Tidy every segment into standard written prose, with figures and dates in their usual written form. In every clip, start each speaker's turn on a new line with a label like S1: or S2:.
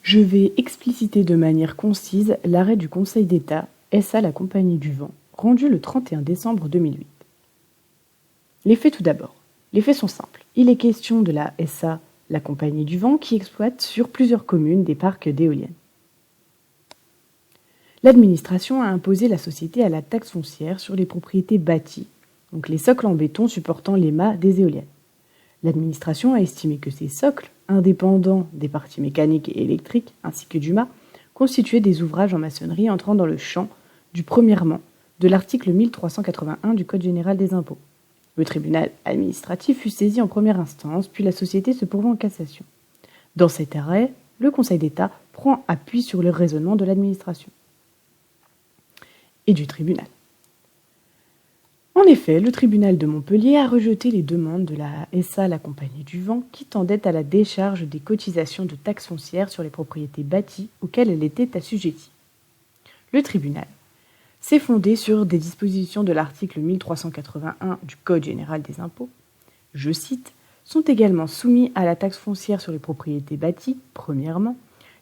S1: Je vais expliciter de manière concise l'arrêt du Conseil d'État SA la Compagnie du Vent, rendu le 31 décembre 2008. Les faits tout d'abord. Les faits sont simples. Il est question de la SA la Compagnie du Vent qui exploite sur plusieurs communes des parcs d'éoliennes. L'administration a imposé la société à la taxe foncière sur les propriétés bâties, donc les socles en béton supportant les mâts des éoliennes. L'administration a estimé que ces socles, indépendants des parties mécaniques et électriques ainsi que du mât, constituaient des ouvrages en maçonnerie entrant dans le champ du premièrement de l'article 1381 du Code général des impôts. Le tribunal administratif fut saisi en première instance, puis la société se pourvoit en cassation. Dans cet arrêt, le Conseil d'État prend appui sur le raisonnement de l'administration et du tribunal. En effet, le tribunal de Montpellier a rejeté les demandes de la SA la Compagnie du Vent qui tendaient à la décharge des cotisations de taxes foncières sur les propriétés bâties auxquelles elle était assujettie. Le tribunal s'est fondé sur des dispositions de l'article 1381 du Code général des impôts, je cite, sont également soumis à la taxe foncière sur les propriétés bâties, premièrement,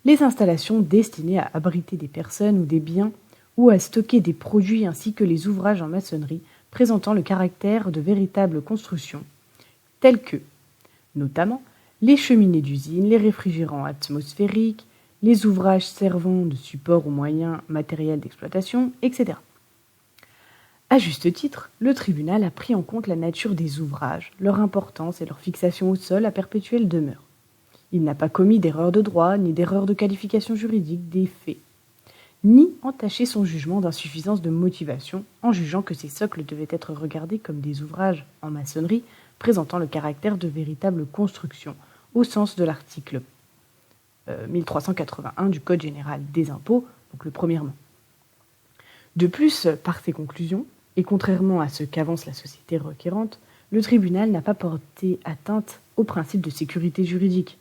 S1: les installations destinées à abriter des personnes ou des biens ou à stocker des produits ainsi que les ouvrages en maçonnerie présentant le caractère de véritable construction, tels que, notamment, les cheminées d'usine, les réfrigérants atmosphériques, les ouvrages servant de support aux moyens matériels d'exploitation, etc. À juste titre, le tribunal a pris en compte la nature des ouvrages, leur importance et leur fixation au sol à perpétuelle demeure. Il n'a pas commis d'erreur de droit ni d'erreur de qualification juridique des faits, ni entaché son jugement d'insuffisance de motivation en jugeant que ces socles devaient être regardés comme des ouvrages en maçonnerie présentant le caractère de véritable construction au sens de l'article 1381 du Code général des impôts, donc le premièrement. De plus, par ses conclusions, et contrairement à ce qu'avance la société requérante, le tribunal n'a pas porté atteinte au principe de sécurité juridique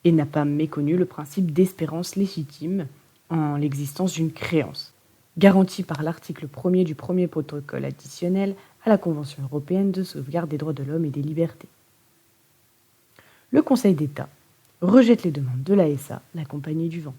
S1: et n'a pas méconnu le principe d'espérance légitime en l'existence d'une créance, garantie par l'article 1er du premier protocole additionnel à la Convention européenne de sauvegarde des droits de l'homme et des libertés. Le Conseil d'État rejette les demandes de la SA, la Compagnie du Vent.